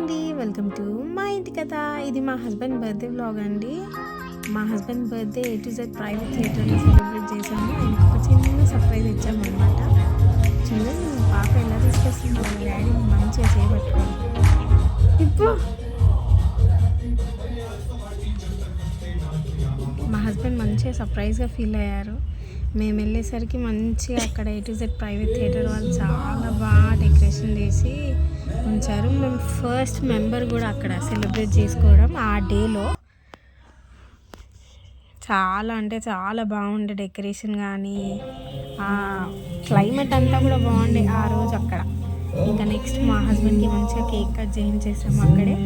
అండి, welcome to మా ఇంటి కథ. ఇది మా హస్బెండ్ బర్త్డే వ్లాగ్ అండి. మా husband birthday A to Z private థియేటర్లో సెలబ్రేట్ చేశాము. ఆయనకు ఒక చిన్న సర్ప్రైజ్ ఇచ్చాము అనమాట. చూడండి మా పాప ఎలా తీసుకొస్తుంది వాళ్ళ డాడీని మంచిగా చేపట్టుకొని. ఇప్పుడు మా హస్బెండ్ మంచిగా సర్ప్రైజ్గా ఫీల్ అయ్యారు. మేము వెళ్ళేసరికి మంచిగా అక్కడ A to Z private theatre వాళ్ళు చాలా బాగా డెకరేషన్ చేసి ఉంచారు. మేము ఫస్ట్ మెంబర్ కూడా అక్కడ సెలబ్రేట్ చేసుకోవడం ఆ డేలో. చాలా అంటే చాలా బాగుండే డెకరేషన్ కానీ ఆ క్లైమేట్ అంతా కూడా బాగుండే ఆ రోజు అక్కడ. ఇంకా నెక్స్ట్ మా హస్బెండ్కి మంచిగా కేక్ కట్ చేయించేసాము అక్కడే.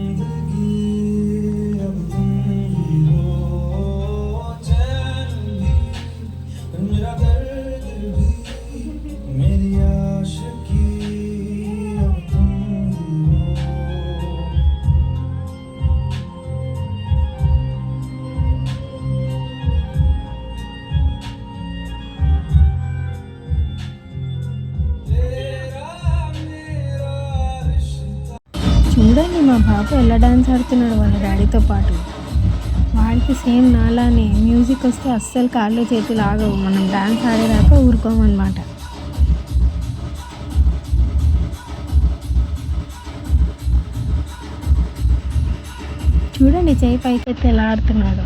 చూడండి మా బాబు ఎలా డాన్స్ ఆడుతున్నాడు వాళ్ళ డాడీతో పాటు. వాడికి సేమ్ నాలానే మ్యూజిక్ వస్తే అస్సలు కాళ్ళు చేతులు ఆగవు. మనం డాన్స్ ఆడేదాకా ఊరుకోమన్నమాట. చూడండి చేయి పైకెత్తి ఎలా ఆడుతున్నాడు.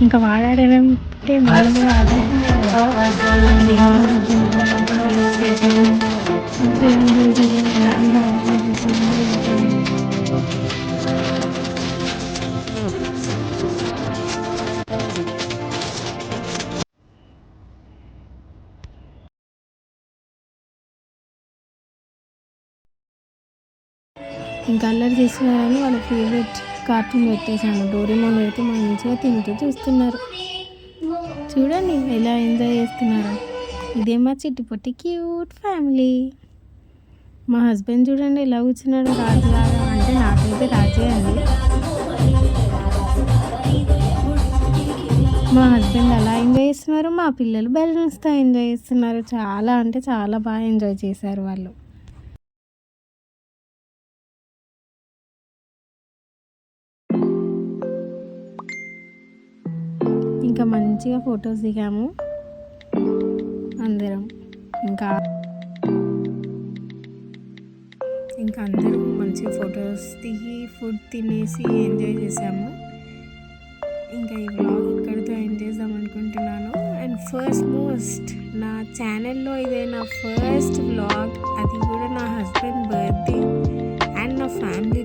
ఇంకా వాడాడంటే మనం కూడా ఇంకా అల్లరి చేస్తున్నారని వాళ్ళ ఫేవరెట్ కార్టూన్ పెట్టేశాను. డోరేమోన్ పెడితే మంచిగా తింటూ చూస్తున్నారు. చూడండి ఎలా ఎంజాయ్ చేస్తున్నారు. ఇదే మా చిట్టి పొట్టి క్యూట్ ఫ్యామిలీ. మా హస్బెండ్ చూడండి ఎలా కూర్చున్నాడు రాజులాగా. అంటే నాకైతే రాజే అండి. మా హస్బెండ్ అలా ఎంజాయ్ చేస్తున్నారు. మా పిల్లలు బెలూన్స్తో ఎంజాయ్ చేస్తున్నారు. చాలా అంటే చాలా బాగా ఎంజాయ్ చేశారు వాళ్ళు. ఇంకా మంచిగా ఫొటోస్ దిగాము అందరం. ఇంకా అందరం మంచిగా ఫొటోస్ దిగి ఫుడ్ తినేసి ఎంజాయ్ చేసాము. ఇంకా ఈ వ్లాగ్ ఇక్కడితో ఎండ్ చేద్దాం అనుకుంటున్నాను. అండ్ మోస్ట్ నా ఛానల్లో ఇదే నా ఫస్ట్ వ్లాగ్. అది కూడా నా హస్బెండ్ బర్త్డే అండ్ నా ఫ్యామిలీ